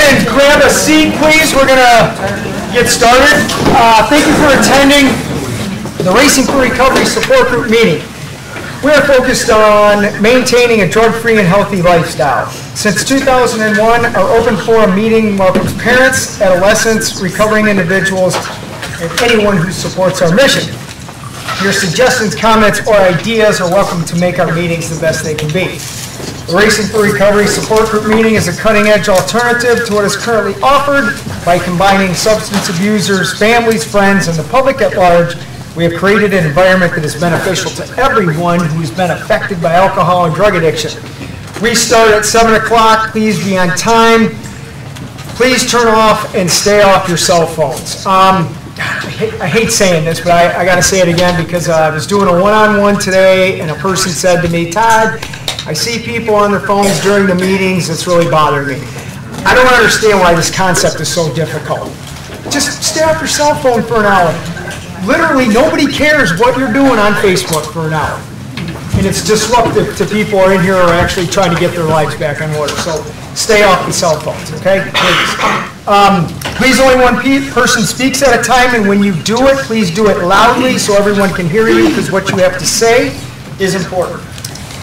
and grab a seat, please. We're going to get started. Thank you for attending the Racing for Recovery Support Group meeting. We are focused on maintaining a drug-free and healthy lifestyle. Since 2001, our open forum meeting welcomes parents, adolescents, recovering individuals, and anyone who supports our mission. Your suggestions, comments, or ideas are welcome to make our meetings the best they can be. The Racing for Recovery Support Group meeting is a cutting-edge alternative to what is currently offered. By combining substance abusers, families, friends, and the public at large, we have created an environment that is beneficial to everyone who has been affected by alcohol and drug addiction. We start at 7 o'clock. Please be on time. Please turn off and stay off your cell phones. I hate saying this, but I got to say it again because I was doing a one-on-one today, and a person said to me, "Todd, I see people on their phones during the meetings. It's really bothering me." I don't understand why this concept is so difficult. Just stay off your cell phone for an hour. Literally, nobody cares what you're doing on Facebook for an hour. And it's disruptive to people who are in here who are actually trying to get their lives back in order. So stay off the cell phones, okay? Please. Please only one person speaks at a time, and when you do it, please do it loudly so everyone can hear you, because what you have to say is important.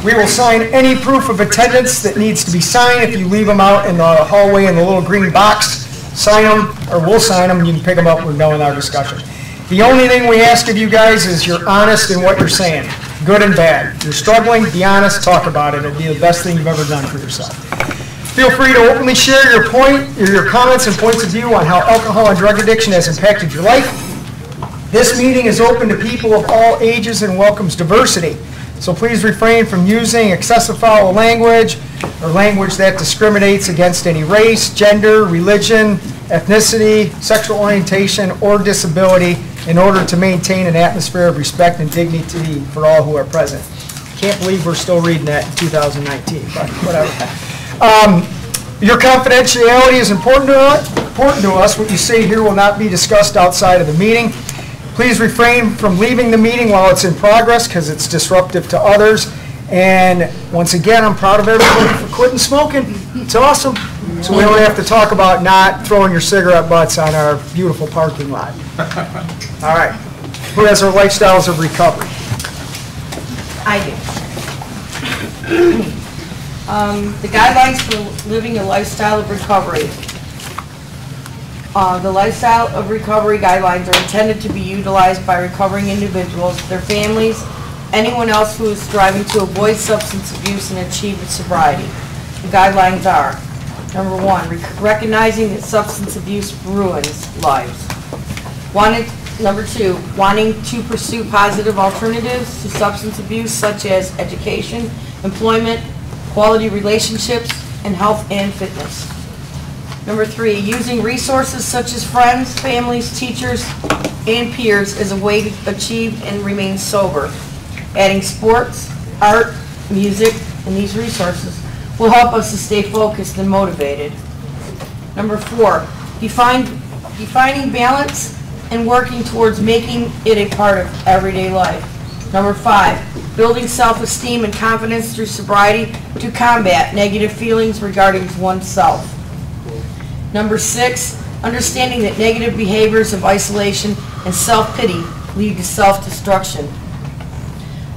We will sign any proof of attendance that needs to be signed. If you leave them out in the hallway in the little green box, sign them, or we'll sign them. You can pick them up. We're done with our discussion. The only thing we ask of you guys is you're honest in what you're saying, good and bad. You're struggling, be honest, talk about it. It'll be the best thing you've ever done for yourself. Feel free to openly share your comments and points of view on how alcohol and drug addiction has impacted your life. This meeting is open to people of all ages and welcomes diversity. So please refrain from using excessive foul language or language that discriminates against any race, gender, religion, ethnicity, sexual orientation, or disability in order to maintain an atmosphere of respect and dignity for all who are present. Can't believe we're still reading that in 2019, but whatever. Your confidentiality is important to us. What you say here will not be discussed outside of the meeting. Please refrain from leaving the meeting while it's in progress because it's disruptive to others. And once again, I'm proud of everybody for quitting smoking. It's awesome. So we don't have to talk about not throwing your cigarette butts on our beautiful parking lot. All right. Who has our lifestyles of recovery? I do. The guidelines for living a lifestyle of recovery. The lifestyle of recovery guidelines are intended to be utilized by recovering individuals, their families, anyone else who is striving to avoid substance abuse and achieve sobriety. The guidelines are: number 1, recognizing that substance abuse ruins lives. Number 2, wanting to pursue positive alternatives to substance abuse such as education, employment, quality relationships, and health and fitness. Number 3, using resources such as friends, families, teachers, and peers as a way to achieve and remain sober. Adding sports, art, music, and these resources will help us to stay focused and motivated. Number 4, defining balance and working towards making it a part of everyday life. Number 5, building self-esteem and confidence through sobriety to combat negative feelings regarding oneself. Number 6, understanding that negative behaviors of isolation and self-pity lead to self-destruction.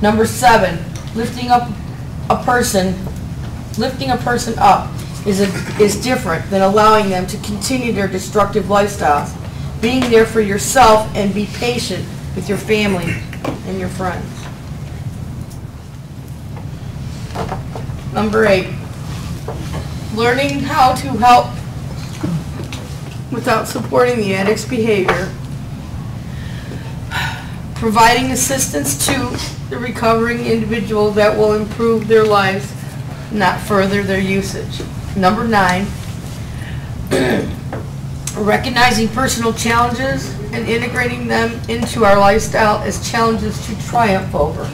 Number 7, lifting a person up is different than allowing them to continue their destructive lifestyles. Being there for yourself and be patient with your family and your friends. Number 8, learning how to help without supporting the addict's behavior. Providing assistance to the recovering individual that will improve their lives, not further their usage. Number 9, recognizing personal challenges and integrating them into our lifestyle as challenges to triumph over.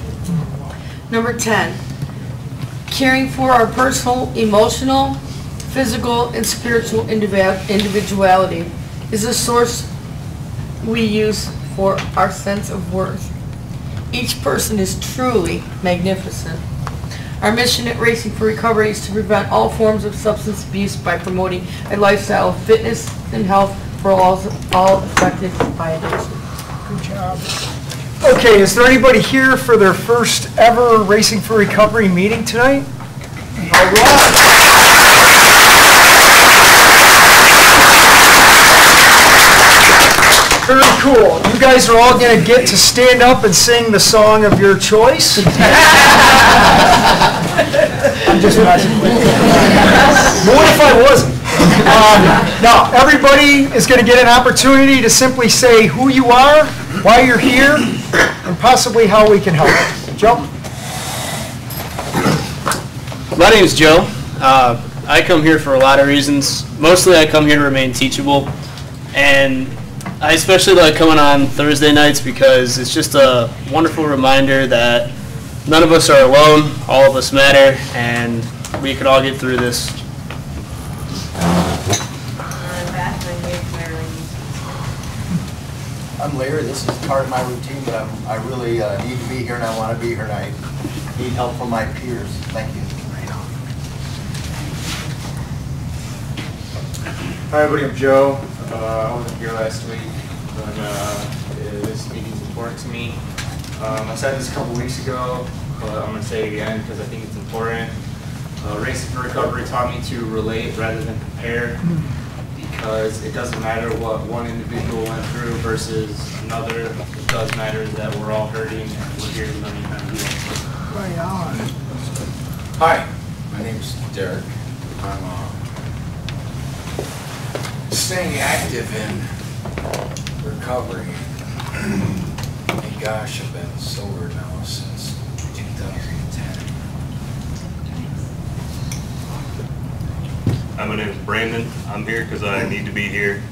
Number 10, caring for our personal, emotional, physical, and spiritual individuality is a source we use for our sense of worth. Each person is truly magnificent. Our mission at Racing for Recovery is to prevent all forms of substance abuse by promoting a lifestyle of fitness and health for all affected by addiction. Good job. Okay, is there anybody here for their first ever Racing for Recovery meeting tonight? All right. Very cool. You guys are all going to get to stand up and sing the song of your choice. I'm just messing with you. What if I wasn't? Now, everybody is going to get an opportunity to simply say who you are, why you're here, and possibly how we can help. Joe? My name is Joe. I come here for a lot of reasons. Mostly I come here to remain teachable, and I especially like coming on Thursday nights because it's just a wonderful reminder that none of us are alone, all of us matter, and we can all get through this. I'm Larry. This is part of my routine, but I really need to be here, and I want to be here, and I need help from my peers. Thank you. Hi everybody, I'm Joe. I wasn't here last week, but this meeting's important to me. I said this a couple weeks ago, but I'm going to say it again because I think it's important. Racing for Recovery taught me to relate rather than compare, because it doesn't matter what one individual went through versus another. It does matter that we're all hurting and we're here to learn how to do it. Right on. Hi, my name's Derek. I'm staying active in recovery. And gosh, I've been sober now since 2010. My name is Brandon. I'm here because I need to be here.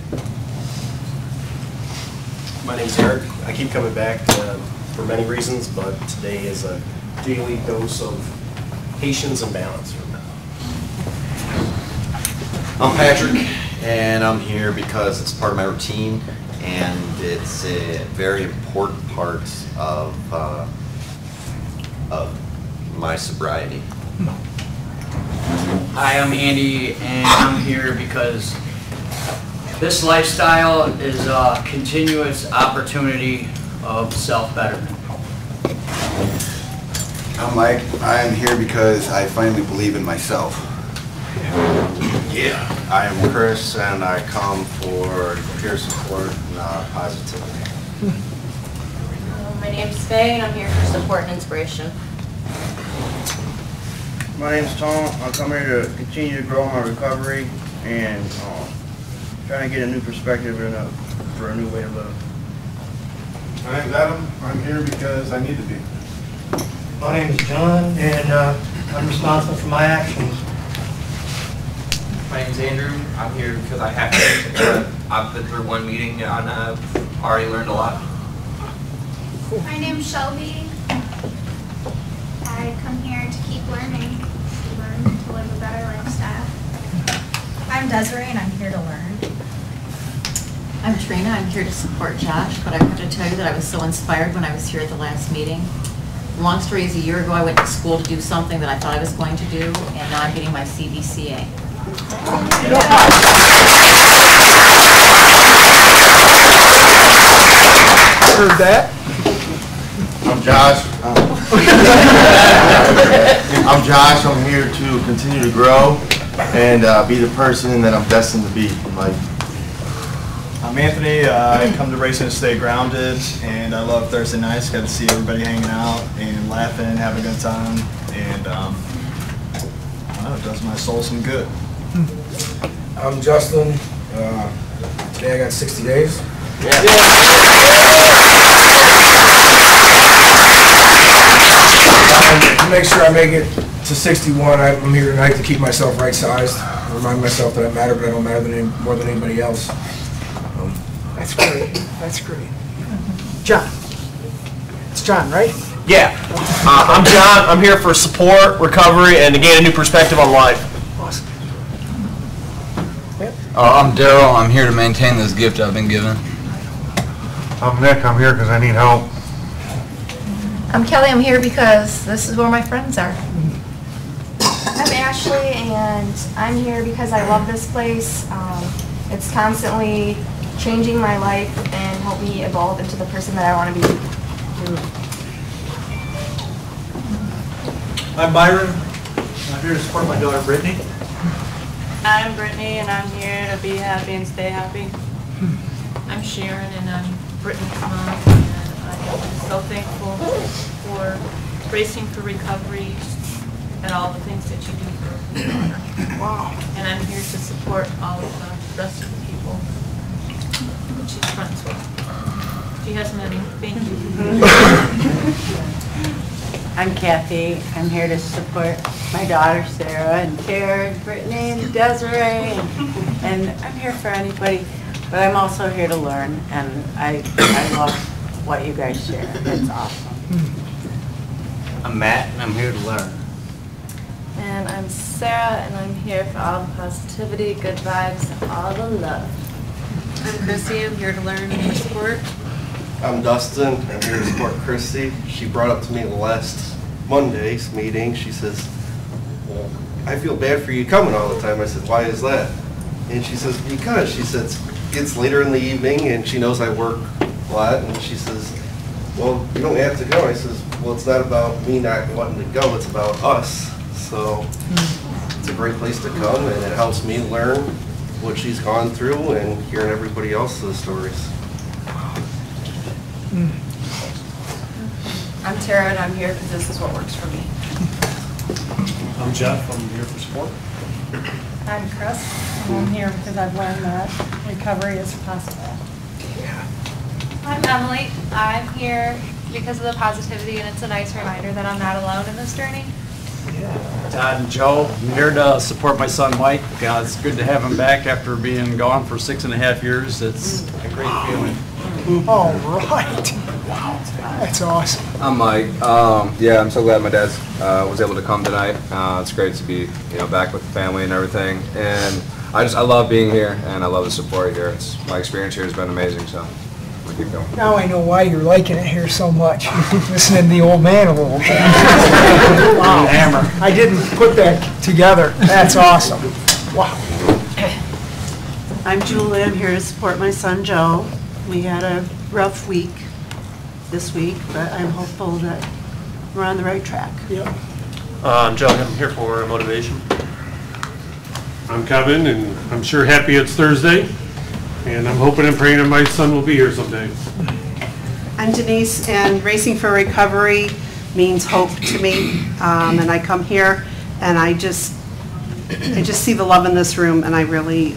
My name's Eric. I keep coming back for many reasons, but today is a daily dose of patience and balance for me. I'm Patrick, and I'm here because it's part of my routine, and it's a very important part of my sobriety. Hi, I'm Andy, and I'm here because this lifestyle is a continuous opportunity of self-betterment. I'm Mike. I am here because I finally believe in myself. Yeah. I am Chris, and I come for peer support and positivity. My name's Faye, and I'm here for support and inspiration. My name's Tom. I come here to continue to grow my recovery and trying to get a new perspective and for a new way to live. My name's Adam. I'm here because I need to be. My name is John, and I'm responsible for my actions. My name's Andrew. I'm here because I have to. I've been through one meeting and I've already learned a lot. My name's Shelby. I come here to keep learning, to live a better lifestyle. I'm Desiree, and I'm here to learn. I'm Trina. I'm here to support Josh, but I have to tell you that I was so inspired when I was here at the last meeting. Long story is, a year ago I went to school to do something that I thought I was going to do, and now I'm getting my CBCA. Heard that? I'm Josh. I'm Josh. I'm here to continue to grow and be the person that I'm destined to be in life. I'm Anthony. I come to racing to stay grounded, and I love Thursday nights. Got to see everybody hanging out and laughing, having a good time, and I don't know, it does my soul some good. I'm Justin. Today I got 60 days. To make sure I make it to 61, I'm here tonight to keep myself right-sized, remind myself that I matter, but I don't matter more than anybody else. That's great. That's great. John. It's John, right? Yeah. I'm John. I'm here for support, recovery, and to gain a new perspective on life. Awesome. I'm Daryl. I'm here to maintain this gift I've been given. I'm Nick. I'm here because I need help. I'm Kelly. I'm here because this is where my friends are. Ashley, and I'm here because I love this place. It's constantly changing my life and help me evolve into the person that I want to be. I'm Byron. I'm here to support my daughter Brittany. I'm Brittany, and I'm here to be happy and stay happy. I'm Sharon, and I'm Brittany's mom, and I'm so thankful for Racing for Recovery and all the things that you do for your daughter. Wow. And I'm here to support all of the rest of the people that she's friends with. She has many. Thank you. I'm Kathy. I'm here to support my daughter Sarah and Karen, Brittany and Desiree, and I'm here for anybody, but I'm also here to learn, and I love what you guys share. It's awesome. I'm Matt, and I'm here to learn. And I'm Sarah, and I'm here for all the positivity, good vibes, and all the love. I'm Chrissy. I'm here to learn and support. I'm Dustin. I'm here to support Christy. She brought up to me last Monday's meeting. She says, well, I feel bad for you coming all the time. I said, why is that? And she says, because. She says, it's later in the evening and she knows I work a lot. And she says, well, you don't have to go. I says, well, it's not about me not wanting to go. It's about us. So it's a great place to come, and it helps me learn what she's gone through and hearing everybody else's stories. I'm Tara, and I'm here because this is what works for me. I'm Jeff. I'm here for support. I'm Chris, and I'm here because I've learned that recovery is possible. I'm Emily. I'm here because of the positivity, and it's a nice reminder that I'm not alone in this journey. Todd and Joe, I'm here to support my son Mike. It's good to have him back after being gone for 6.5 years. It's a great feeling. All right. Wow. That's awesome. I'm Mike. Yeah, I'm so glad my dad was able to come tonight. It's great to be, back with the family and everything. And I love being here, and I love the support here. My experience here has been amazing, so we'll keep going. Now I know why you're liking it here so much. Listening to the old man a little bit. Wow. I didn't put that together. That's awesome. Wow. I'm Julie. I'm here to support my son Joe. We had a rough week this week, but I'm hopeful that we're on the right track. Yep. I'm John. I'm here for motivation. I'm Kevin, and I'm sure happy it's Thursday, and I'm hoping and praying that my son will be here someday. I'm Denise, and Racing for Recovery means hope to me, and I come here, and I just see the love in this room, and I really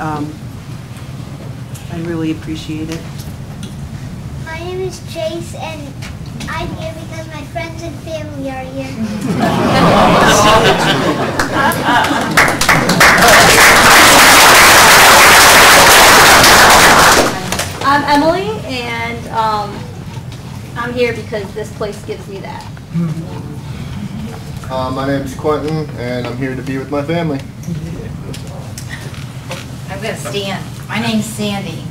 appreciate it. My name is Chase, and I'm here because my friends and family are here. I'm Emily, and I'm here because this place gives me that. My name is Quentin, and I'm here to be with my family. I'm going to stand. My name's Sandy.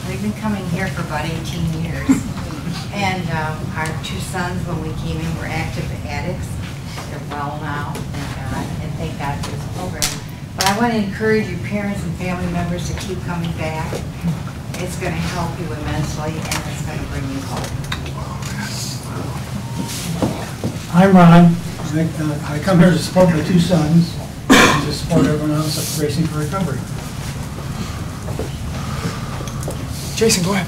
We've been coming here for about 18 years. And our two sons, when we came in, were active addicts. They're well now, thank God, and thank God for this program. But I want to encourage your parents and family members to keep coming back. It's going to help you immensely, and it's going to bring you hope. I'm Ron. I come here to support my two sons and to support everyone else at Racing for Recovery. Jason, go ahead.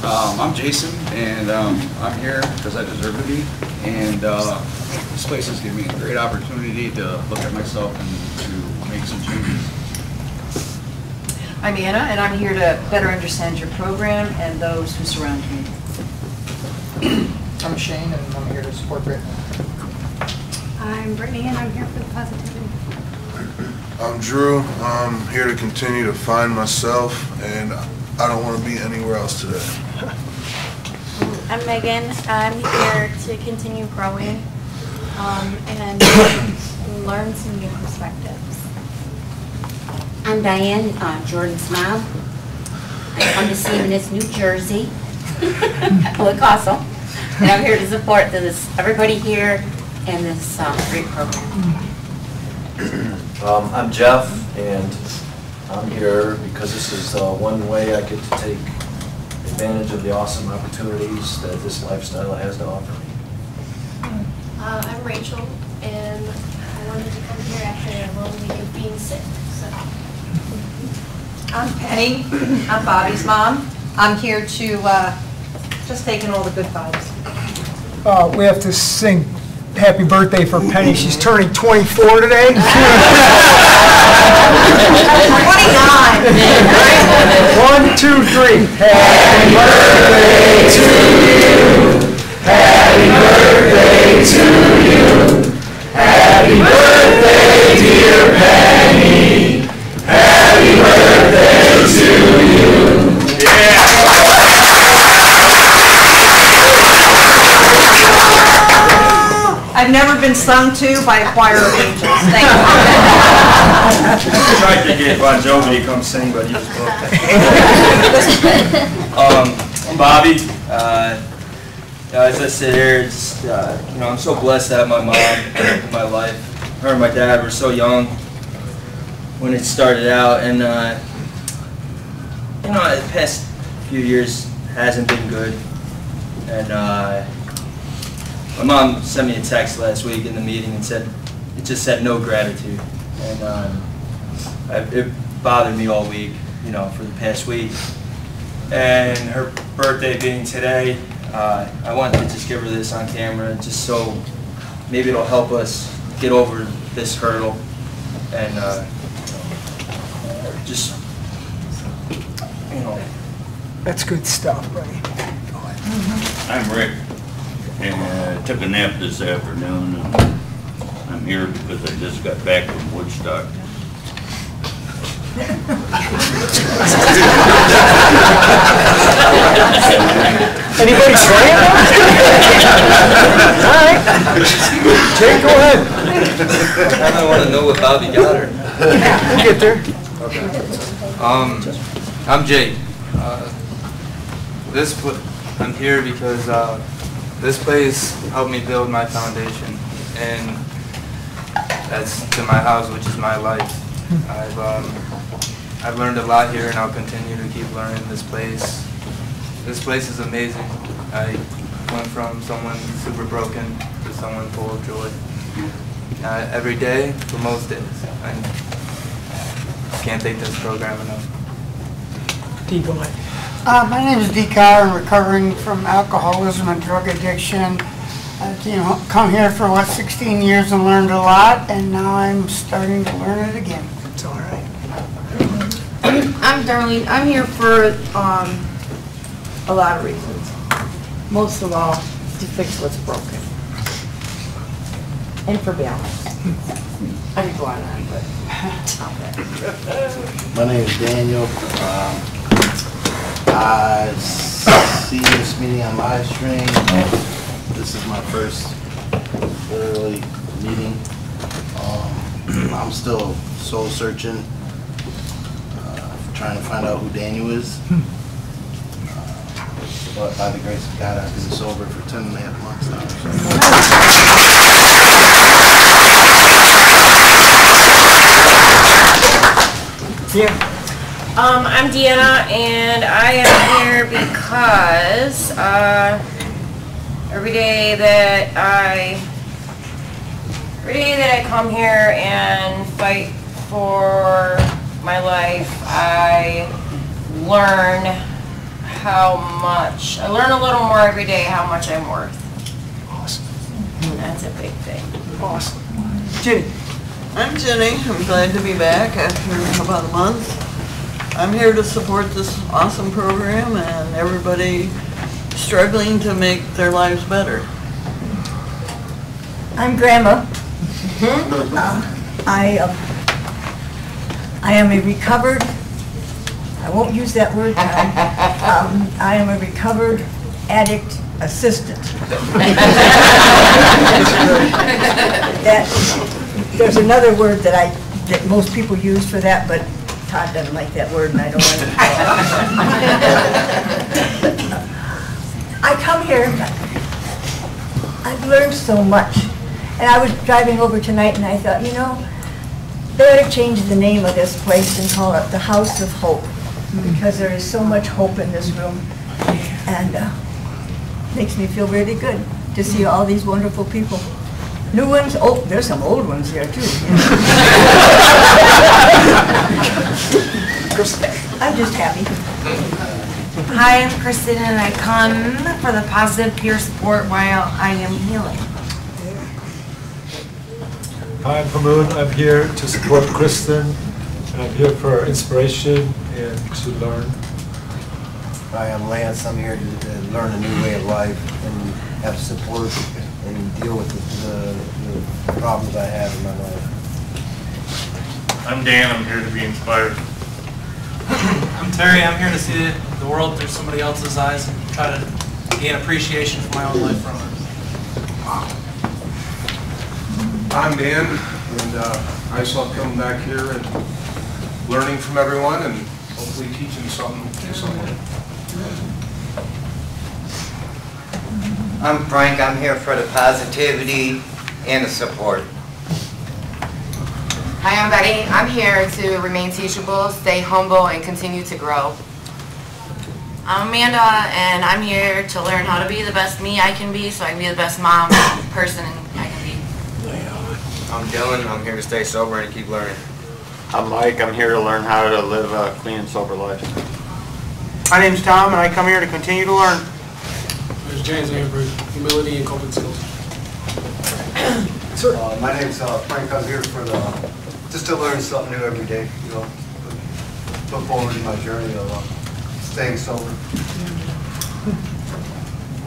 I'm Jason, and I'm here because I deserve to be. And this place has given me a great opportunity to look at myself and to make some changes. I'm Anna, and I'm here to better understand your program and those who surround me. I'm Shane, and I'm here to support Brittany. I'm Brittany, and I'm here for the positivity. I'm Drew. I'm here to continue to find myself, and I don't want to be anywhere else today. I'm Megan. I'm here to continue growing and learn some new perspectives. I'm Diane, Jordan's mom. I come to see him in this New Jersey, Picasso, and I'm here to support everybody here and this great program. I'm Jeff, and I'm here because this is one way I get to take advantage of the awesome opportunities that this lifestyle has to offer me. I'm Rachel, and I wanted to come here after a long week of being sick. So. I'm Penny. I'm Bobby's mom. I'm here to just take in all the good vibes. We have to sing happy birthday for Penny. She's turning 24 today. 29. 1, 2, 3. Happy birthday to you. Happy birthday to you. Happy birthday, dear Penny. Happy birthday to you. Yeah. I've never been sung to by a choir of angels. Thank you. I tried to get Bon Jovi to come sing, but he was booked. I'm Bobby. As I sit here, it's, I'm so blessed to have my mom in my life. Her and my dad were so young when it started out, and the past few years hasn't been good. And my mom sent me a text last week in the meeting and it just said no gratitude, and it bothered me all week, for the past week. And her birthday being today, I wanted to just give her this on camera, just so maybe it'll help us get over this hurdle, and just, That's good stuff, buddy. I'm Rick, and I took a nap this afternoon, and I'm here because I just got back from Woodstock. Anybody trying? All right. Jake, go ahead. I want to know what Bobby got her. We'll get there. I'm Jake. I'm here because this place helped me build my foundation, and that's to my house, which is my life. I've learned a lot here, and I'll continue to keep learning. This place is amazing. I went from someone super broken to someone full of joy. Every day, for most days. I can't thank this program enough. D, go ahead. My name is Dee Carr. I'm recovering from alcoholism and drug addiction. I've come here for 16 years and learned a lot, and now I'm starting to learn it again. It's all right. I'm Darlene. I'm here for a lot of reasons. Most of all, to fix what's broken. And for balance. I could go on, but my name is Daniel. I see this meeting on live stream. This is my first early meeting. I'm still soul searching, trying to find out who Daniel is. But by the grace of God, I've been sober for 10.5 months now. Yeah. I'm Deanna, and I am here because every day that I come here and fight for my life, I learn a little more every day how much I'm worth. Awesome. And that's a big thing. Awesome. Jenny. I'm Jenny. I'm glad to be back after about a month. I'm here to support this awesome program and everybody struggling to make their lives better. I'm Grandma. I am a recovered, I won't use that word, I am a recovered addict assistant. There's another word that most people use for that, but Todd doesn't like that word, and I don't like it. I come here, I've learned so much. And I was driving over tonight, and I thought, they ought to change the name of this place and call it the House of Hope, because there is so much hope in this room, and makes me feel really good to see all these wonderful people. New ones, oh, there's some old ones here too. I'm just happy. Hi, I'm Kristen, and I come for the positive peer support while I am healing. Hi, I'm Hamoon. I'm here to support Kristen, and I'm here for inspiration and to learn. Hi, I'm Lance. I'm here to learn a new way of life and have support and deal with the problems I have in my life. I'm Dan. I'm here to be inspired. I'm Terry. I'm here to see the world through somebody else's eyes and try to gain appreciation for my own life from it. I'm Dan, and I just love coming back here and learning from everyone and hopefully teaching something to someone. I'm Frank. I'm here for the positivity and the support. Hi, I'm Betty. I'm here to remain teachable, stay humble, and continue to grow. I'm Amanda, and I'm here to learn how to be the best me I can be so I can be the best mom person I can be. I'm Dylan. I'm here to stay sober and keep learning. I'm Mike. I'm here to learn how to live a clean and sober life. My name's Tom, and I come here to continue to learn. There's James. I'm here for humility and coping skills. My name's Frank. I'm here for just to learn something new every day. You know, look forward to my journey of staying sober.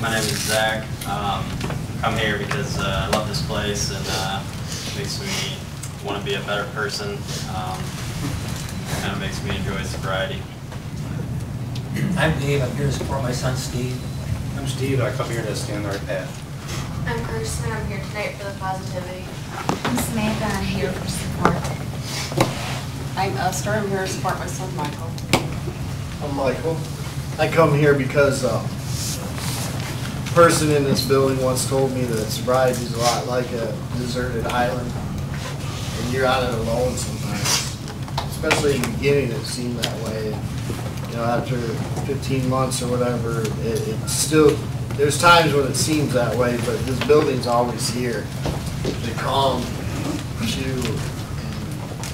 My name is Zach. I'm here because I love this place and it makes me want to be a better person. Kind of makes me enjoy sobriety. I'm Dave. I'm here to support my son Steve. I'm Steve. I come here to stand the right path. I'm Kirsten. I'm here tonight for the positivity. I'm Samantha. I'm here for support. I'm Esther. I'm here to support my son Michael. I'm Michael. I come here because a person in this building once told me that sobriety is a lot like a deserted island, and you're on it alone sometimes. Especially in the beginning, it seemed that way. You know, after 15 months or whatever, it still, there's times when it seems that way, but this building's always here to calm you.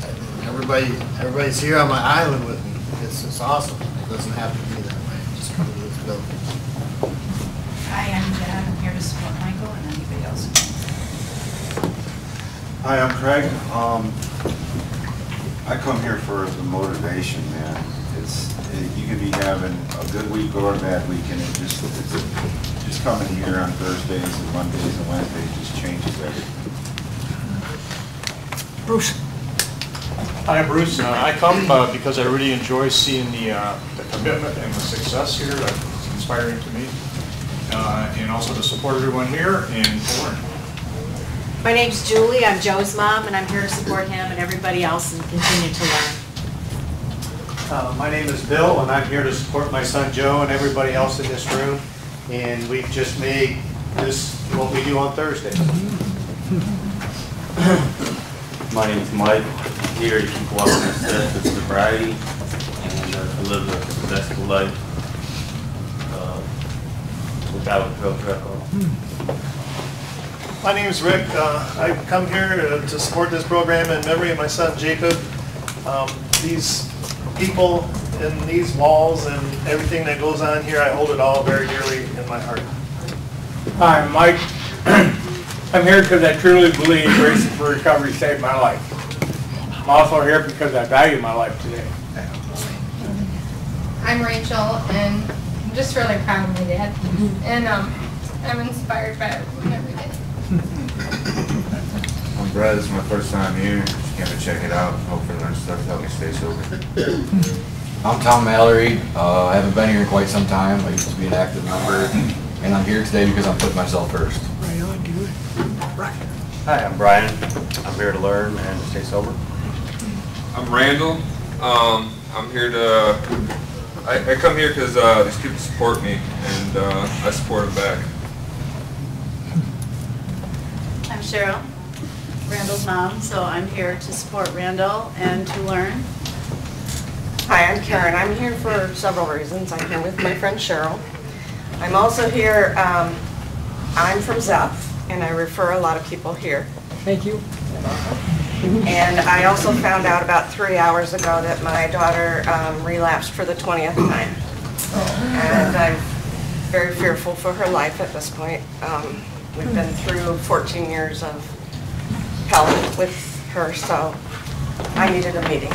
And everybody's here on my island with me. It's awesome. It doesn't have to be that way. Just come to this building. Hi, I'm Jen. I'm here to support Michael and anybody else. Hi, I'm Craig. I come here for the motivation, man. You can be having a good week or a bad week, and it's just coming here on Thursdays and Mondays and Wednesdays just changes everything. Bruce. Hi, I'm Bruce. I come because I really enjoy seeing the commitment and the success here. It's inspiring to me, and also to support everyone here and to learn. My name's Julie. I'm Joe's mom, and I'm here to support him and everybody else and continue to learn. My name is Bill, and I'm here to support my son Joe and everybody else in this room. And we've just made this what we do on Thursday. My name is Mike. I'm here to keep walking the steps of sobriety and to live a successful life without drug alcohol. My name is Rick. I come here to support this program in memory of my son Jacob. These people in these walls and everything that goes on here, I hold it all very dearly in my heart. Hi, I'm Mike. I'm here because I truly believe Racing for Recovery saved my life. I'm also here because I value my life today. I'm Rachel, and I'm just really proud of my dad. And I'm inspired by everyone every day. I'm Brad. This is my first time here. Just came to check it out. Hopefully learn stuff to help me stay sober. I'm Tom Mallory. I haven't been here in quite some time. I used to be an active member, and I'm here today because I'm putting myself first. Right on, do it. Right. Hi, I'm Brian. I'm here to learn and to stay sober. I'm Randall. I'm here to, I come here because these people support me, and I support them back. I'm Cheryl. Randall's mom, so I'm here to support Randall and to learn. Hi, I'm Karen. I'm here for several reasons. I'm here with my friend Cheryl. I'm also here, I'm from Zeph, and I refer a lot of people here. Thank you. And I also found out about 3 hours ago that my daughter relapsed for the 20th time. And I'm very fearful for her life at this point. We've been through 14 years of hell with her, so I needed a meeting.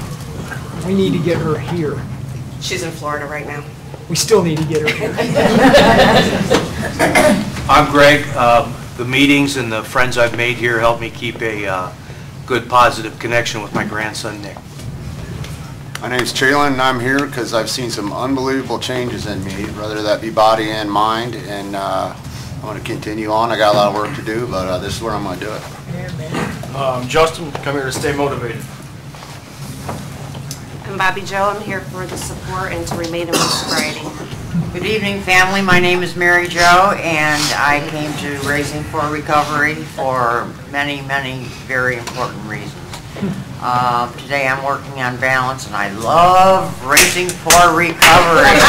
We need to get her here. She's in Florida right now. We still need to get her here. I'm Greg. The meetings and the friends I've made here help me keep a good, positive connection with my grandson, Nick. My name's Chalon, and I'm here because I've seen some unbelievable changes in me, whether that be body and mind, and I'm going to continue on. I got a lot of work to do, but this is where I'm going to do it. Justin, come here to stay motivated. I'm Bobby Joe. I'm here for the support and to remain in my sobriety. Good evening, family. My name is Mary Jo, and I came to Raising for Recovery for many, many very important reasons. Today I'm working on balance, and I love Raising for Recovery.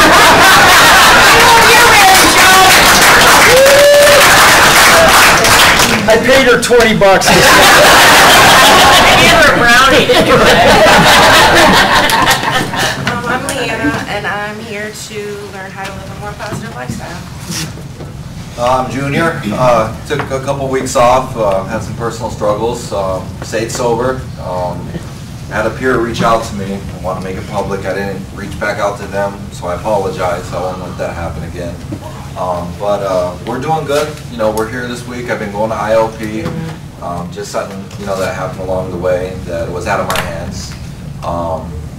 I paid her $20. I gave her a brownie. I'm Leanna, and I'm here to learn how to live a more positive lifestyle. I'm Junior. Took a couple weeks off, had some personal struggles, stayed sober. Had a peer reach out to me and want to make it public. I didn't reach back out to them, so I apologize. I won't let that happen again. But we're doing good. You know, we're here this week. I've been going to IOP. Just something, you know, that happened along the way that was out of my hands.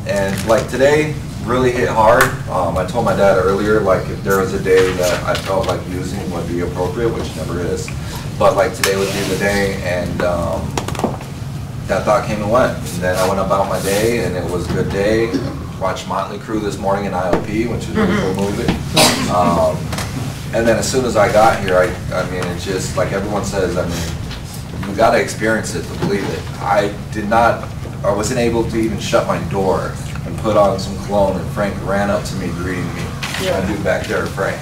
And like today really hit hard. I told my dad earlier, like if there was a day that I felt like using would be appropriate, which never is, but like today would be the day, and that thought came and went. And then I went about my day, and it was a good day. Watched Motley Crue this morning in IOP, which is a really cool movie. And then as soon as I got here, I mean, it's just like everyone says, I mean, you got to experience it to believe it. I wasn't able to even shut my door and put on some cologne, and Frank ran up to me greeting me. My dude back there, Frank.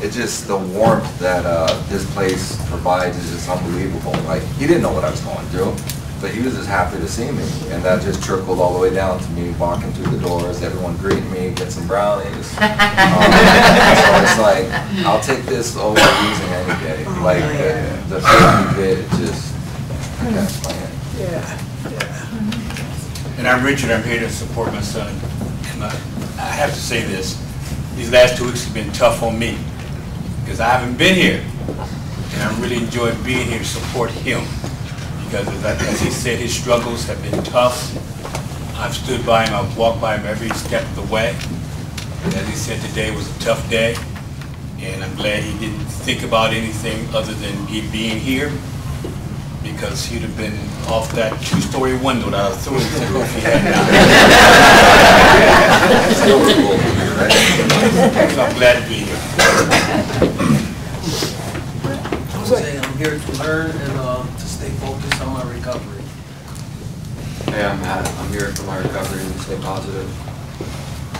It's just the warmth that this place provides is just unbelievable. Like, he didn't know what I was going through, but he was just happy to see me, and that just trickled all the way down to me walking through the doors, everyone greeting me, get some brownies. So it's like, I'll take this over using any day. Like, the family bit, just, I can't explain it. And I'm Richard. I'm here to support my son. And I have to say this. These last 2 weeks have been tough on me because I haven't been here. And I really enjoyed being here to support him. Because as he said, his struggles have been tough. I've stood by him. I've walked by him every step of the way. And as he said, today was a tough day. And I'm glad he didn't think about anything other than he being here, because he'd have been off that 2-story window that I was throwing through if he had not. So I'm glad to be here. I'm here to learn and to stay focused on my recovery. Hey, I'm Matt. I'm here for my recovery and to stay positive.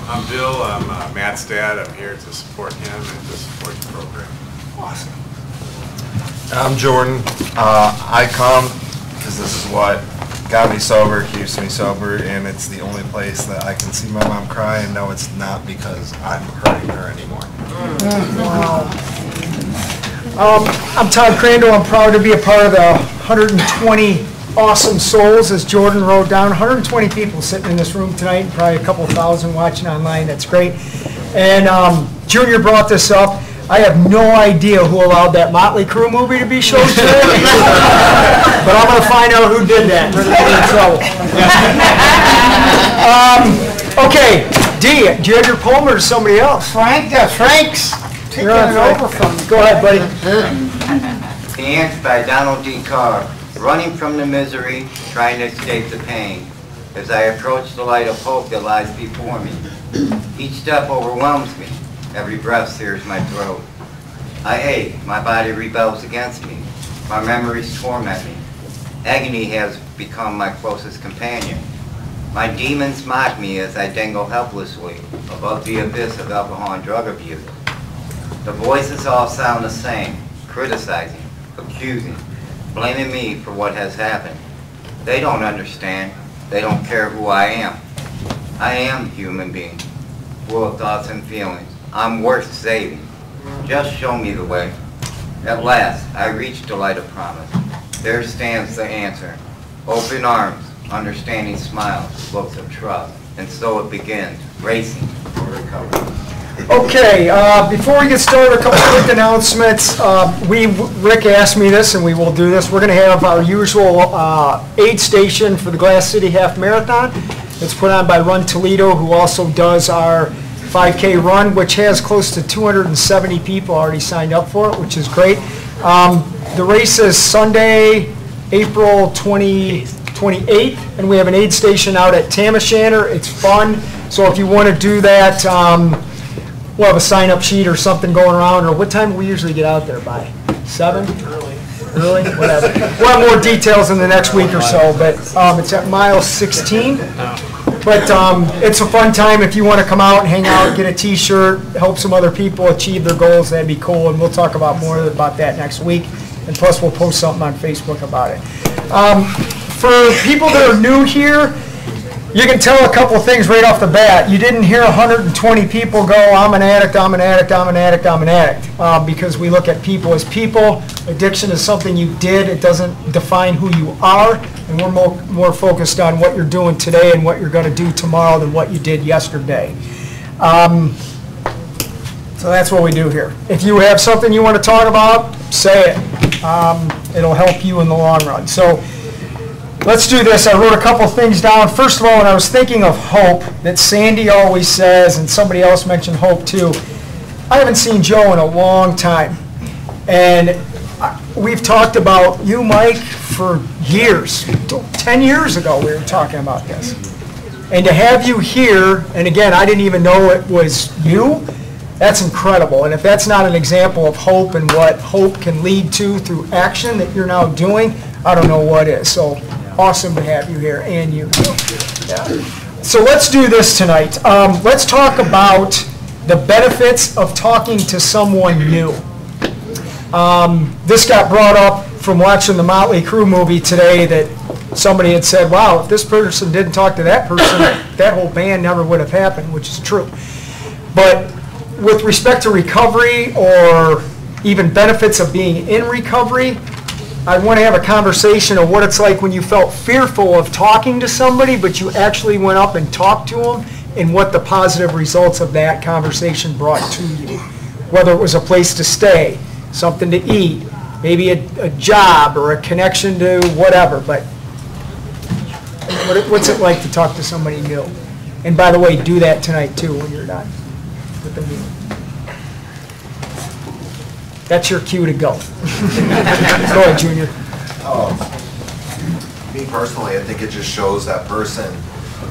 I'm Bill. I'm Matt's dad. I'm here to support him and to support the program. Awesome. I'm Jordan. I come because this is what got me sober, keeps me sober, and it's the only place that I can see my mom cry and know it's not because I'm hurting her anymore. Wow. I'm Todd Crandall. I'm proud to be a part of the 120 awesome souls, as Jordan wrote down. 120 people sitting in this room tonight, and probably a couple thousand watching online. That's great. And Junior brought this up. I have no idea who allowed that Motley Crue movie to be shown today, but I'm going to find out who did that. We're going to get in trouble. Okay, Dee, do you have your poem or somebody else? Frank's taking it over from me. Go ahead, buddy. The Ants by Donald D. Carr. Running from the misery, trying to escape the pain. As I approach the light of hope that lies before me, each step overwhelms me. Every breath sears my throat. I ache, my body rebels against me. My memories torment me. Agony has become my closest companion. My demons mock me as I dangle helplessly above the abyss of alcohol and drug abuse. The voices all sound the same, criticizing, accusing, blaming me for what has happened. They don't understand. They don't care who I am. I am a human being, full of thoughts and feelings. I'm worth saving. Just show me the way. At last, I reach the light of promise. There stands the answer. Open arms, understanding smiles, looks of trust. And so it begins, racing for recovery. Okay, before we get started, a couple quick announcements. Rick asked me this, and we will do this. We're going to have our usual aid station for the Glass City Half Marathon. It's put on by Run Toledo, who also does our 5K run, which has close to 270 people already signed up for it, which is great. The race is Sunday, April 28th, and we have an aid station out at Tam-O-Shanter. It's fun, so if you want to do that, we'll have a sign-up sheet or something going around. Or what time do we usually get out there by? 7? Early? Whatever. We'll have more details in the next week or so, but it's at mile 16. But it's a fun time if you want to come out and hang out, get a T-shirt, help some other people achieve their goals. That'd be cool, and we'll talk about more about that next week. And plus, we'll post something on Facebook about it. For people that are new here, you can tell a couple of things right off the bat. You didn't hear 120 people go, I'm an addict, I'm an addict, I'm an addict, I'm an addict, because we look at people as people. Addiction is something you did. It doesn't define who you are, and we're more focused on what you're doing today and what you're going to do tomorrow than what you did yesterday. So that's what we do here. If you have something you want to talk about, say it. It'll help you in the long run. So let's do this. I wrote a couple things down. First of all, when I was thinking of hope, that Sandy always says, and somebody else mentioned hope too, I haven't seen Joe in a long time. And we've talked about you, Mike, for years. 10 years ago we were talking about this. And to have you here, and again, I didn't even know it was you, that's incredible. And if that's not an example of hope and what hope can lead to through action that you're now doing, I don't know what is. So awesome to have you here, and you. Yeah. So let's do this tonight. Let's talk about the benefits of talking to someone new. This got brought up from watching the Motley Crue movie today, that somebody had said, wow, if this person didn't talk to that person, that whole band never would have happened, which is true. But with respect to recovery or even benefits of being in recovery, I want to have a conversation of what it's like when you felt fearful of talking to somebody, but you actually went up and talked to them, and what the positive results of that conversation brought to you. Whether it was a place to stay, something to eat, maybe a job or a connection to whatever, but what's it like to talk to somebody new? And by the way, do that tonight too when you're done with the meeting. That's your cue to go. Go ahead, Junior. Me personally, I think it just shows that person,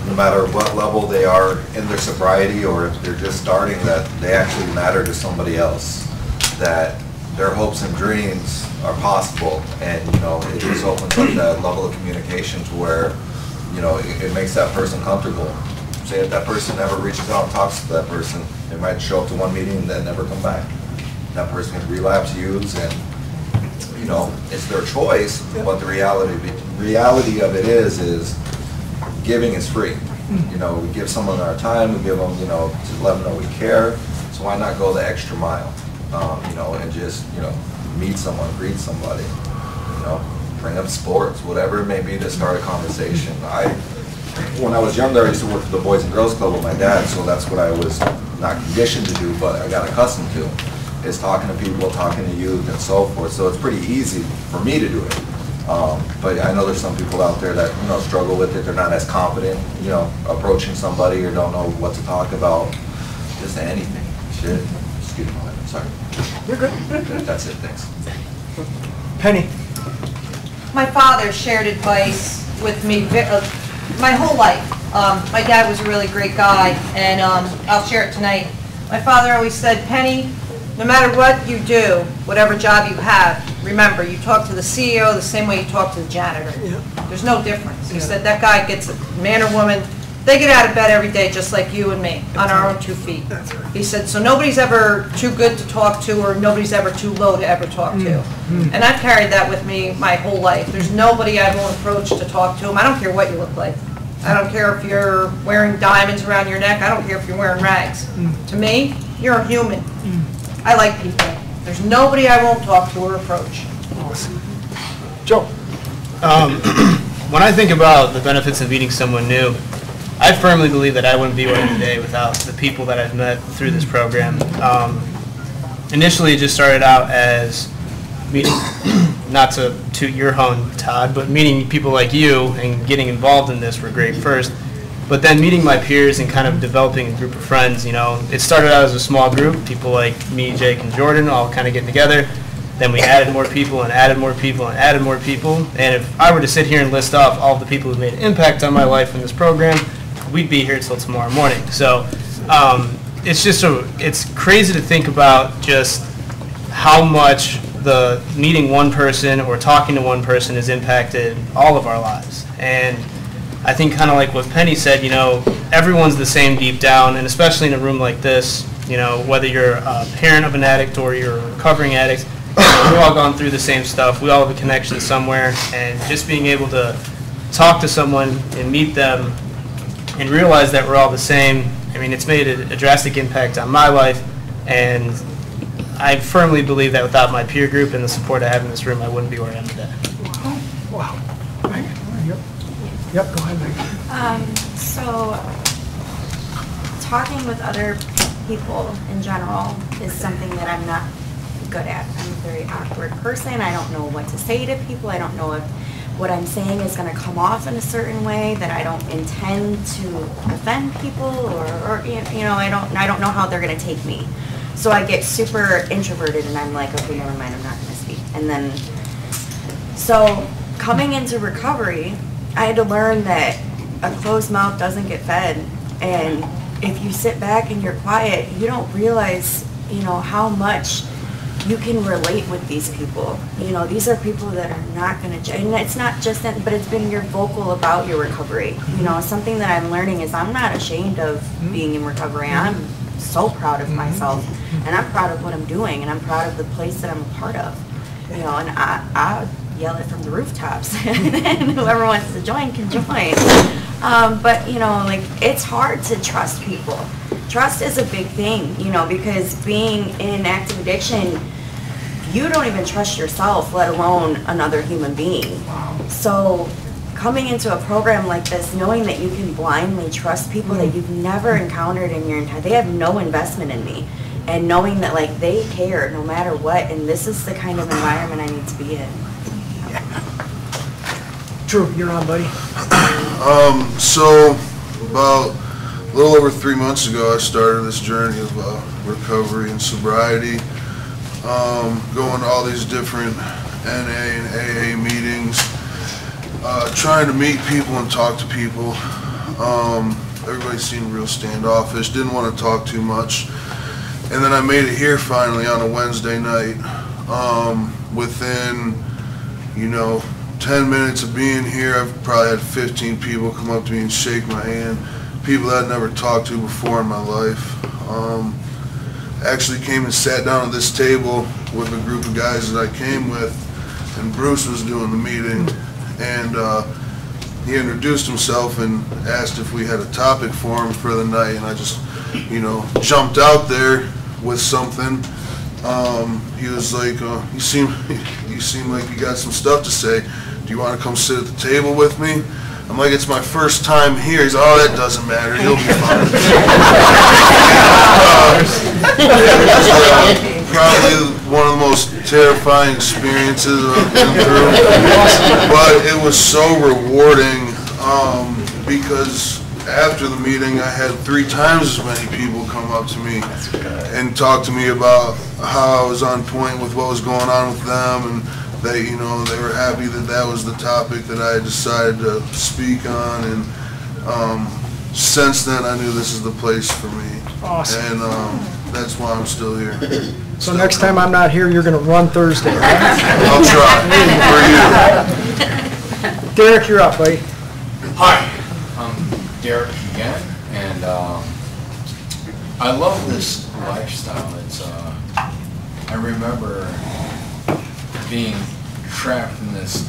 no matter what level they are in their sobriety or if they're just starting, that they actually matter to somebody else, that their hopes and dreams are possible, and it just opens up that level of communication to where it makes that person comfortable. Say if that person never reaches out and talks to that person, they might show up to one meeting and then never come back. That person can relapse, use, and it's their choice. But the reality of it is giving is free. We give someone our time, we give them, to let them know we care. So why not go the extra mile, and just meet someone, greet somebody, bring up sports, whatever it may be to start a conversation. When I was younger, I used to work for the Boys and Girls Club with my dad, so that's what I was not conditioned to do, but I got accustomed to, is talking to people, talking to youth, and so forth. So it's pretty easy for me to do it. But I know there's some people out there that struggle with it. They're not as confident, approaching somebody, or don't know what to talk about. Just anything. Shit. Excuse me. Sorry. You're good. That's it. Thanks. Penny. My father shared advice with me my whole life. My dad was a really great guy, and I'll share it tonight. My father always said, Penny, no matter what you do, whatever job you have, remember, you talk to the CEO the same way you talk to the janitor. There's no difference. He said that guy gets, man or woman, they get out of bed every day just like you and me, on our own 2 feet. He said, so nobody's ever too good to talk to, or nobody's ever too low to ever talk to. And I've carried that with me my whole life. There's nobody I won't approach to talk to them. I don't care what you look like. I don't care if you're wearing diamonds around your neck. I don't care if you're wearing rags. To me, you're a human. I like people. There's nobody I won't talk to or approach. Awesome. Joe? When I think about the benefits of meeting someone new, I firmly believe that I wouldn't be where I am today without the people that I've met through this program. Initially, it just started out as meeting, not to toot your horn, Todd, but meeting people like you and getting involved in this were great first. But then meeting my peers and kind of developing a group of friends, you know, it started out as a small group, people like me, Jake, and Jordan all kind of getting together. Then we added more people and added more people and added more people. And if I were to sit here and list off all the people who made an impact on my life in this program, we'd be here till tomorrow morning. So it's just it's crazy to think about just how much the meeting one person or talking to one person has impacted all of our lives. And I think kind of like what Penny said, you know, everyone's the same deep down, and especially in a room like this, you know, whether you're a parent of an addict or you're a recovering addict, we've all gone through the same stuff. We all have a connection somewhere, and just being able to talk to someone and meet them and realize that we're all the same, I mean, it's made a drastic impact on my life, and I firmly believe that without my peer group and the support I have in this room, I wouldn't be where I am today. Wow. Yep, go ahead, Mike. So, talking with other people in general is something that I'm not good at. I'm a very awkward person. I don't know what to say to people. I don't know if what I'm saying is going to come off in a certain way, that I don't intend to offend people, or you know, I don't know how they're going to take me. So I get super introverted, and I'm like, okay, never mind, I'm not going to speak. And then, so coming into recovery, I had to learn that a closed mouth doesn't get fed, and if you sit back and you're quiet, you don't realize, you know, how much you can relate with these people. You know, these are people that are not going to, and it's not just that, but it's been you're vocal about your recovery. You know, something that I'm learning is I'm not ashamed of being in recovery. I'm so proud of myself, and I'm proud of what I'm doing, and I'm proud of the place that I'm a part of. You know, and I yell it from the rooftops, and whoever wants to join can join. But, you know, like, it's hard to trust people. Trust is a big thing, you know, because being in active addiction, you don't even trust yourself, let alone another human being. So coming into a program like this, knowing that you can blindly trust people that you've never encountered in your entire, they have no investment in me, and knowing that, like, they care no matter what, and this is the kind of environment I need to be in. Drew, you're on, buddy. So about a little over 3 months ago, I started this journey of recovery and sobriety, going to all these different NA and AA meetings, trying to meet people and talk to people. Everybody seemed real standoffish, didn't want to talk too much. And then I made it here finally on a Wednesday night. Within, you know, 10 minutes of being here, I've probably had 15 people come up to me and shake my hand. People that I'd never talked to before in my life. Actually came and sat down at this table with a group of guys that I came with, and Bruce was doing the meeting, and he introduced himself and asked if we had a topic for him for the night, and I just, you know, jumped out there with something. He was like, you seem like you got some stuff to say. Do you want to come sit at the table with me? I'm like, it's my first time here. He's, oh, that doesn't matter. He'll be fine. Probably one of the most terrifying experiences I've been through. But it was so rewarding because after the meeting, I had 3 times as many people come up to me and talk to me about how I was on point with what was going on with them, and they, you know, they were happy that that was the topic that I decided to speak on. And since then, I knew this is the place for me. Awesome. And that's why I'm still here. So next time I'm not here, you're going to run Thursday, right? I'll try. For you. Derek, you're up, buddy. Hi, I'm Derek again, and I love this lifestyle. It's I remember being trapped in this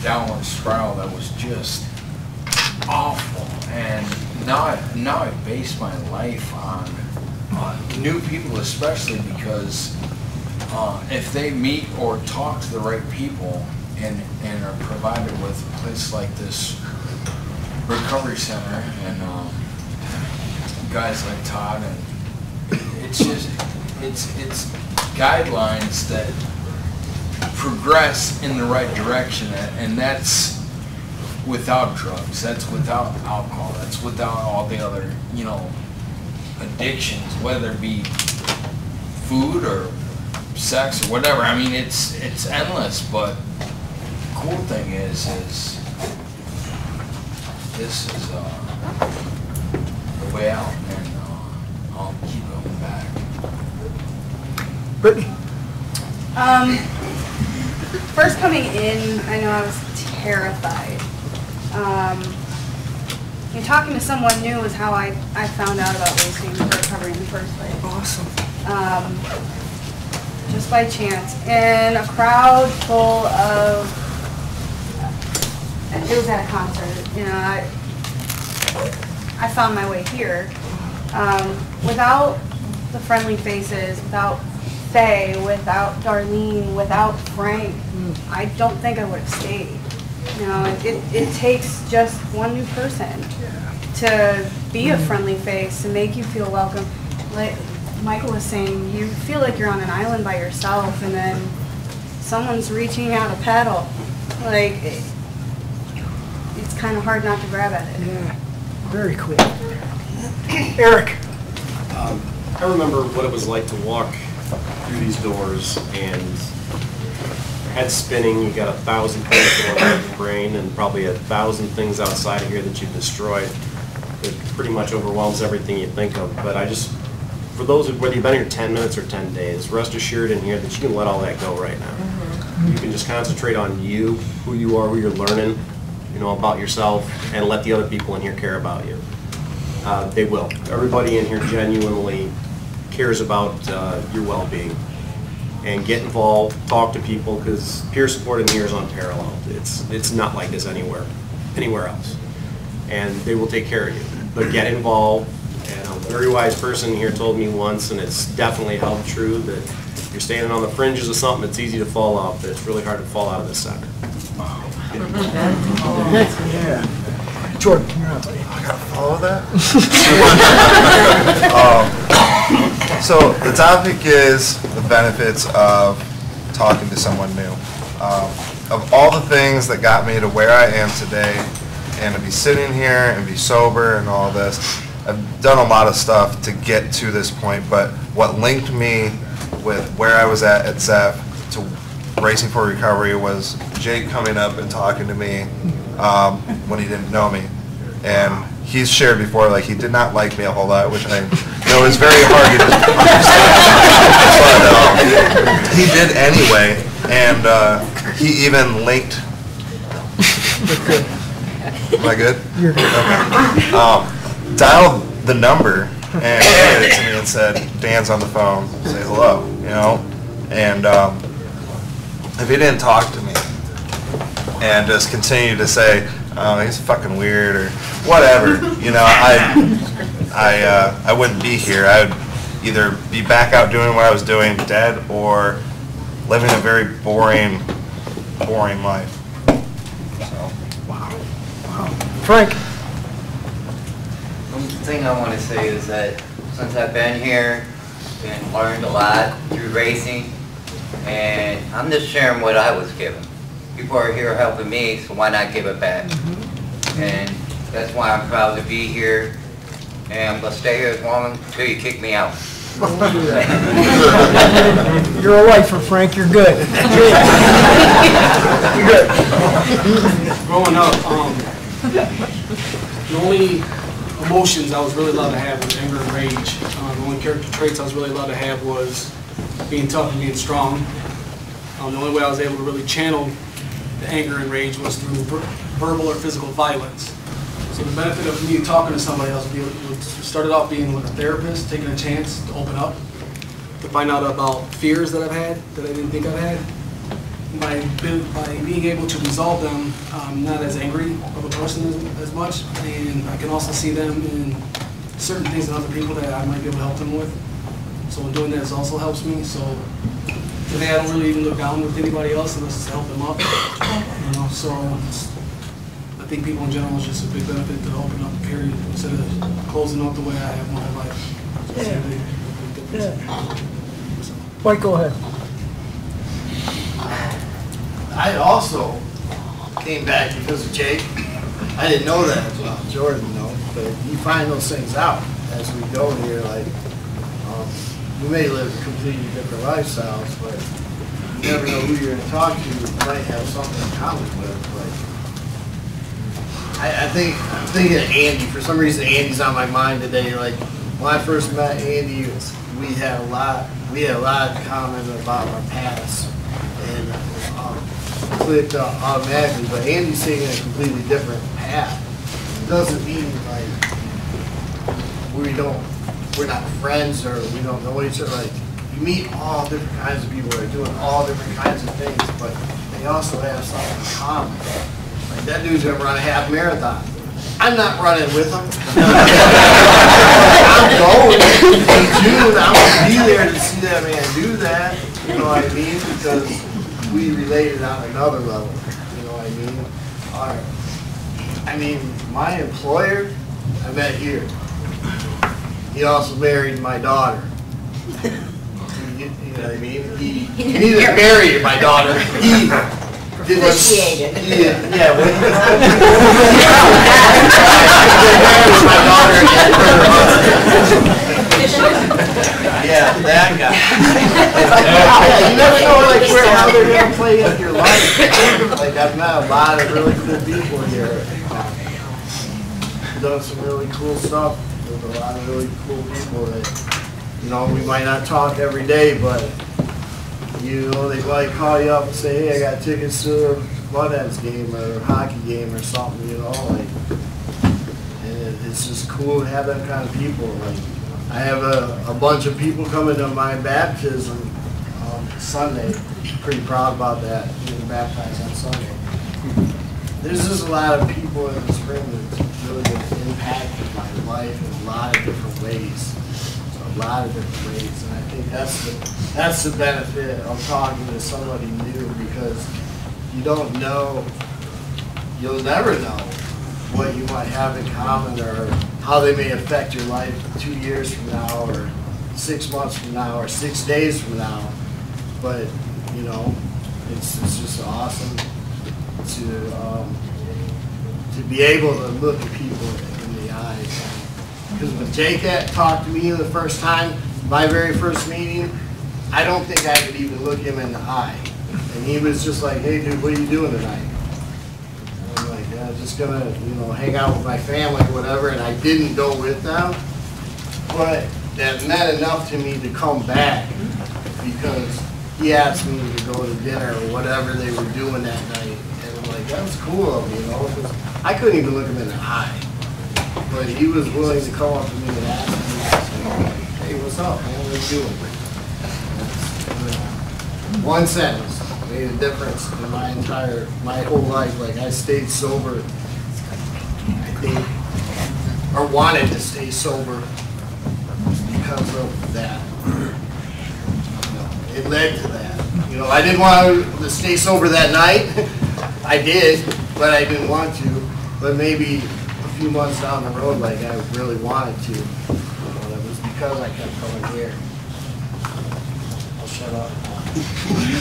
downward spiral that was just awful, and now I base my life on new people, especially because if they meet or talk to the right people and are provided with a place like this recovery center and guys like Todd, and it's just it's guidelines that progress in the right direction, and that's without drugs, that's without alcohol, that's without all the other, you know, addictions, whether it be food or sex or whatever. I mean, it's endless, but the cool thing is this is the way out, and I'll keep going back. Brittany? First coming in, I know I was terrified. Talking to someone new is how I found out about Racing for Recovery in the first place. Awesome. Just by chance. In a crowd full of, it was at a concert, you know, I found my way here. Without the friendly faces, without Faye, without Darlene, without Frank, I don't think I would have stayed. You know, it takes just one new person to be a friendly face, to make you feel welcome. Like Michael was saying, you feel like you're on an island by yourself, and then someone's reaching out a paddle. Like, it's kind of hard not to grab at it. Yeah, very cool. Eric? I remember what it was like to walk through these doors and head spinning. You got 1,000 things going on in your brain and probably 1,000 things outside of here that you've destroyed. It pretty much overwhelms everything you think of. But I just, for those, whether you've been here 10 minutes or 10 days, rest assured in here that you can let all that go right now. You can just concentrate on you, who you are, who you're learning, you know, about yourself, and let the other people in here care about you. They will. Everybody in here genuinely cares about your well-being. And get involved, talk to people, because peer support in here is unparalleled. It's not like this anywhere else. And they will take care of you. But get involved. And a very wise person here told me once, and it's definitely held true, that if you're standing on the fringes of something, it's easy to fall off, but it's really hard to fall out of the center. Yeah. Jordan, come here, buddy. I gotta follow that? So the topic is the benefits of talking to someone new. Of all the things that got me to where I am today, and to be sitting here and be sober and all this, I've done a lot of stuff to get to this point, but what linked me with where I was at ZEF to Racing for Recovery was Jake coming up and talking to me when he didn't know me. And he's shared before, like, he did not like me a whole lot, which I know is very hard to understand. But he did anyway, and he even linked. Am I good? You're good. Okay. Dialed the number and handed it to me and said, "Dan's on the phone. Say hello." You know, and if he didn't talk to me and just continue to say, "Oh, he's fucking weird," or whatever, you know, I wouldn't be here. I would either be back out doing what I was doing, dead, or living a very boring life. So. Wow. Frank? One thing I want to say is that since I've been here and learned a lot through racing, and I'm just sharing what I was given. People are here helping me, so why not give it back? And that's why I'm proud to be here, and I'm going to stay here as long until you kick me out. You're a lifer, Frank. You're good. You're good. Growing up, the only emotions I was really allowed to have was anger and rage. The only character traits I was really allowed to have was being tough and being strong. The only way I was able to really channel the anger and rage was through verbal or physical violence. So the benefit of me talking to somebody else started off being with a therapist, taking a chance to open up, to find out about fears that I've had that I didn't think I've had. By being able to resolve them, I'm not as angry of a person as much, and I can also see them in certain things in other people that I might be able to help them with. So in doing that also helps me. So today I don't really even look down with anybody else unless it's to help them up. You know, so I think people in general is just a big benefit to open up, period, instead of closing up the way I have my whole life. Yeah. Mike, go ahead. I also came back because of Jake. I didn't know that as well. Jordan, but you find those things out as we go here. Like, we may live completely different lifestyles, but you never know who you're going to talk to. You might have something in common with. Like, I'm thinking of Andy. For some reason, Andy's on my mind today. Like, when I first met Andy, we had a lot in common about our past, and clicked automatically. But Andy's taking a completely different path. It doesn't mean like we're not friends or we don't know each other. Like, you meet all different kinds of people that are doing all different kinds of things, but they also have something in common. Like, that dude's gonna run a half marathon. I'm not running with him. I'm going in June. I'm gonna be there to see that man do that. You know what I mean? Because we related on another level. You know what I mean? All right. I mean, my employer, I met here. He also married my daughter. You know what I mean? He didn't marry my daughter. He Officiated. Yeah, well, my daughter yeah, that guy. Yeah, you never know like how they're gonna play up your life. Like, I've met a lot of really cool people here. Done some really cool stuff with a lot of really cool people that, you know, we might not talk every day, but you know, they might call you up and say, hey, I got tickets to a Bloodheads game or a hockey game or something, you know, like, and it's just cool to have that kind of people. Like, I have a bunch of people coming to my baptism Sunday. Pretty proud about that, being baptized on Sunday. There's just a lot of people in this room that's really been impacted my life in a lot of different ways. A lot of different ways, and I think that's the benefit of talking to somebody new, because you don't know, you'll never know what you might have in common or how they may affect your life 2 years from now or 6 months from now or 6 days from now. But you know, it's just awesome to be able to look at people in the eyes. Because when Jake talked to me the first time, my very first meeting, I don't think I could even look him in the eye. And he was just like, hey dude, what are you doing tonight? And I'm like, yeah, I'm just gonna, you know, hang out with my family or whatever, and I didn't go with them. But that meant enough to me to come back, because he asked me to go to dinner or whatever they were doing that night. And I'm like, that was cool of me, you know, because I couldn't even look him in the eye. But he was willing to come up to me and ask me, hey, what's up, man? What are you doing? One sentence made a difference in my whole life. Like, I stayed sober, I think, or wanted to stay sober because of that. You know, it led to that. You know, I didn't want to stay sober that night. I did, but I didn't want to. But maybe a few months down the road, like, I really wanted to. You know, it was because I kept coming here. I'll shut up.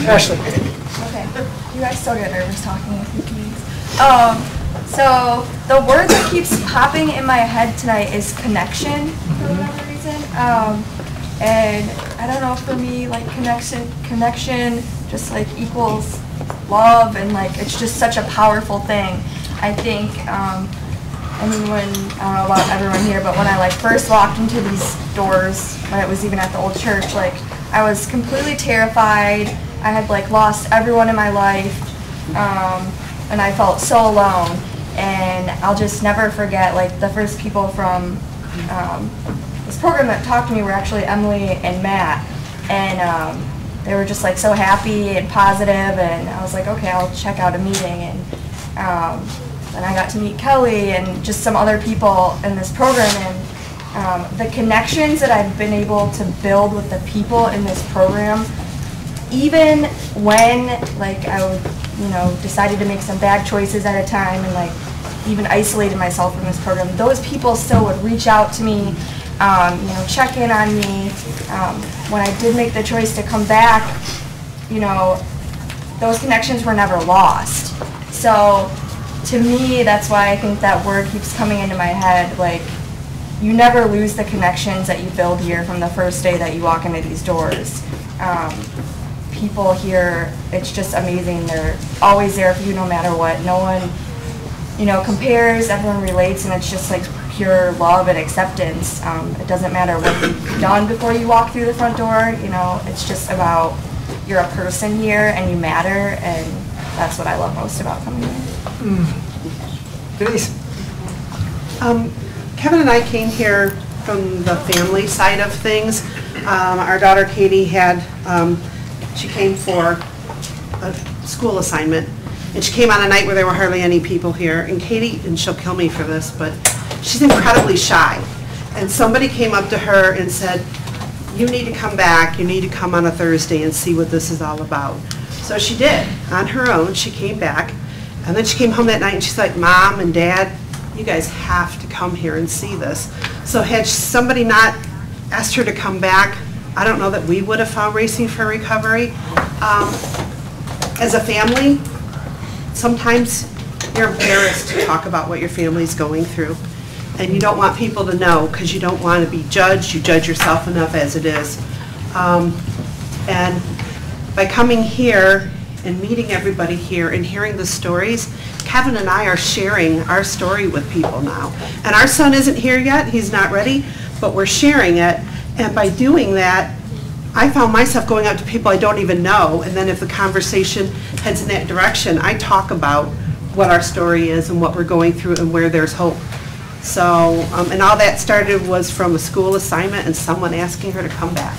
Ashley. Okay. You guys still get nervous talking a few keys. So the word that keeps popping in my head tonight is connection for whatever reason. And I don't know, for me, like, connection just like equals love, and like it's just such a powerful thing. I think I mean, when, I don't know about everyone here, but when I like first walked into these doors, when it was even at the old church, like I was completely terrified. I had like lost everyone in my life, and I felt so alone. And I'll just never forget, like the first people from this program that talked to me were actually Emily and Matt, and they were just like so happy and positive, and I was like, okay, I'll check out a meeting. And then I got to meet Kelly and just some other people in this program, and the connections that I've been able to build with the people in this program, even when like I would, decided to make some bad choices at a time and like even isolated myself from this program, those people still would reach out to me, check in on me. When I did make the choice to come back, those connections were never lost. So to me, that's why I think that word keeps coming into my head, like, you never lose the connections that you build here from the first day that you walk into these doors. People here, it's just amazing. They're always there for you no matter what. No one, compares, everyone relates, and it's just like pure love and acceptance. It doesn't matter what you've done before you walk through the front door, it's just about you're a person here and you matter, and that's what I love most about coming here. Denise? Kevin and I came here from the family side of things. Our daughter Katie she came for a school assignment, and she came on a night where there were hardly any people here. And Katie, and she'll kill me for this, but she's incredibly shy. And somebody came up to her and said, you need to come back, you need to come on a Thursday and see what this is all about. So she did, on her own. She came back, and then she came home that night and she's like, Mom and Dad, you guys have to come here and see this. So had somebody not asked her to come back, I don't know that we would have found Racing for Recovery. As a family, sometimes you're embarrassed to talk about what your family's going through. And you don't want people to know because you don't want to be judged. You judge yourself enough as it is. And by coming here and meeting everybody here and hearing the stories, Kevin and I are sharing our story with people now. And our son isn't here yet, he's not ready, but we're sharing it. And by doing that, I found myself going out to people I don't even know, and then if the conversation heads in that direction, I talk about what our story is and what we're going through and where there's hope. So, and all that started was from a school assignment and someone asking her to come back.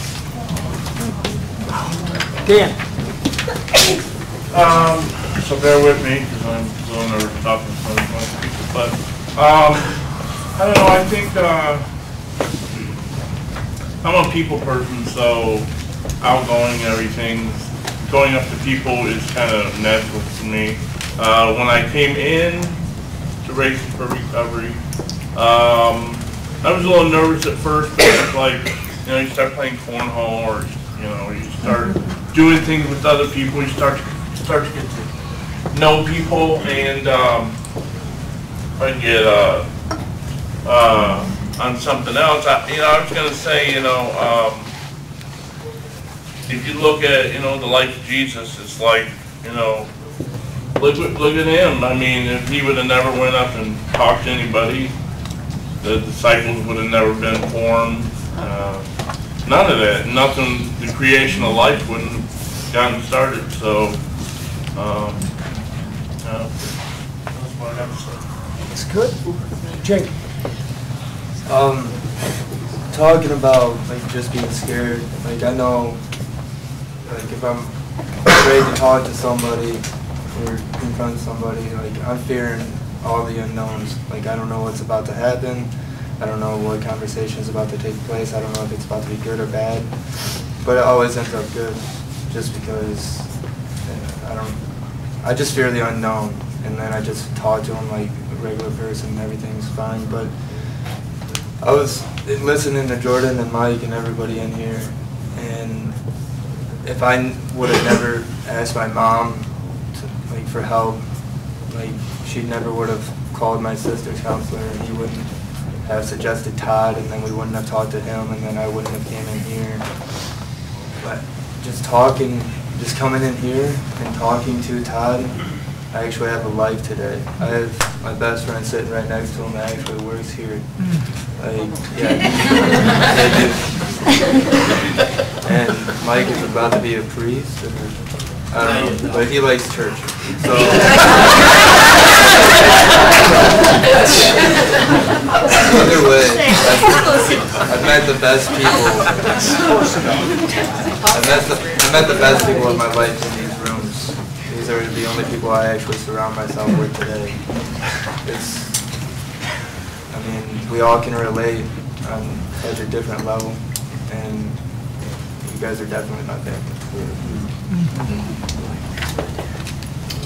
Dan? So bear with me, because I'm a little nervous talking to some of my people, but, I don't know, I think, I'm a people person, so outgoing and everything, going up to people is kind of natural to me. When I came in to Racing for Recovery, I was a little nervous at first, but it's like, you start playing cornhole, or, you start doing things with other people, you start to get to know people, and I get, on something else, I was going to say, if you look at, the life of Jesus, it's like, look at him. I mean, if he would have never went up and talked to anybody, the disciples would have never been formed. None of that. Nothing, the creation of life wouldn't have gotten started. So, that's what I have to say. That's good. Jake? Talking about just being scared, I know if I'm afraid to talk to somebody or confront somebody, I'm fearing all the unknowns. I don't know what's about to happen. I don't know what conversation is about to take place. I don't know if it's about to be good or bad, but it always ends up good, just because I just fear the unknown, and then I just talk to them like a regular person and everything's fine. But I was listening to Jordan and Mike and everybody in here, and if I would have never asked my mom for help, she never would have called my sister's counselor, and he wouldn't have suggested Todd, and then we wouldn't have talked to him, and then I wouldn't have came in here. But just coming in here and talking to Todd, I actually have a life today. I have my best friend sitting right next to him that actually works here. Yeah, I do. And Mike is about to be a priest, or, I don't know, but he likes church. So. Either way, I've met the best people. I met the best people in my life in these rooms. These are the only people I actually surround myself with today. I mean, we all can relate on such a different level, and you guys are definitely my family.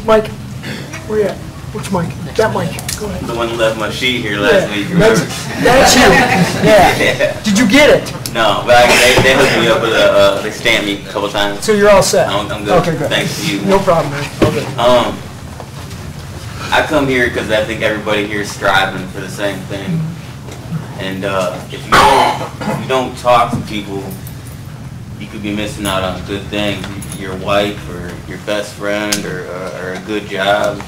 Mike, where you at? Which Mike? That Mike. Go ahead. The one who left my sheet here last week. That's you. Yeah. Did you get it? No, but they hooked me up with they stamped me a couple times. So you're all set? I'm good. Okay, good. Thanks to you. No problem, man. Okay. I come here because I think everybody here is striving for the same thing. And if you don't talk to people, you could be missing out on good things. Your wife or your best friend or a good job.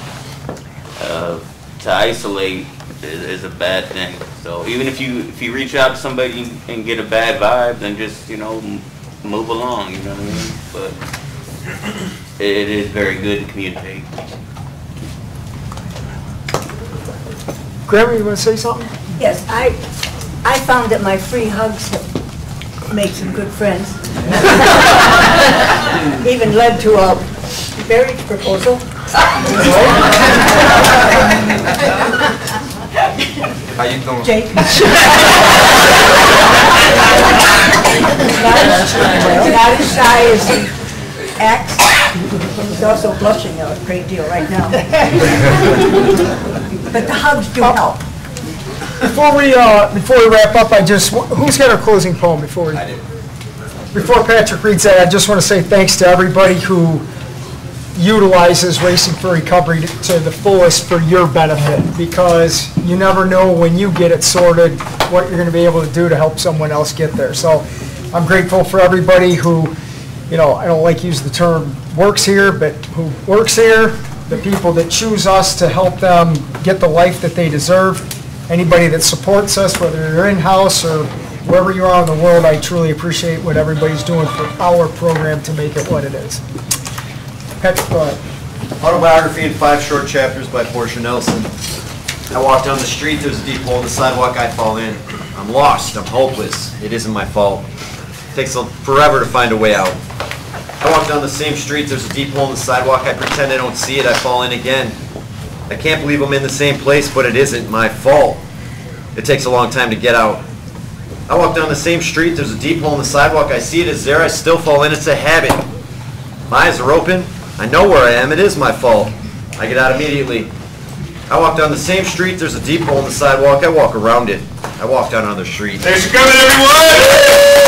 To isolate is a bad thing. So even if you reach out to somebody and get a bad vibe, then just move along. You know what I mean? But it is very good to communicate. Grandma, you want to say something? Yes, I found that my free hugs have made some good friends. Even led to a marriage proposal. How you doing? Jake. Not as shy as he acts. He's also blushing a great deal right now. But the hugs do help. Before we wrap up, who's got our closing poem before I do? Before Patrick reads that, I just want to say thanks to everybody who utilizes Racing for Recovery to the fullest for your benefit, because you never know when you get it sorted what you're going to be able to do to help someone else get there. So I'm grateful for everybody who, I don't like to use the term works here, but who works here, the people that choose us to help them get the life that they deserve, anybody that supports us, whether you're in-house or wherever you are in the world. I truly appreciate what everybody's doing for our program to make it what it is. Patrick, go ahead. Autobiography in 5 short chapters by Portia Nelson. I walk down the street, there's a deep hole in the sidewalk, I fall in. I'm lost, I'm hopeless, it isn't my fault. It takes forever to find a way out. I walk down the same street, there's a deep hole in the sidewalk, I pretend I don't see it, I fall in again. I can't believe I'm in the same place, but it isn't my fault. It takes a long time to get out. I walk down the same street, there's a deep hole in the sidewalk, I see it is there, I still fall in, it's a habit. My eyes are open, I know where I am, it is my fault. I get out immediately. I walk down the same street, there's a deep hole in the sidewalk, I walk around it. I walk down another street. Thanks for coming, everyone!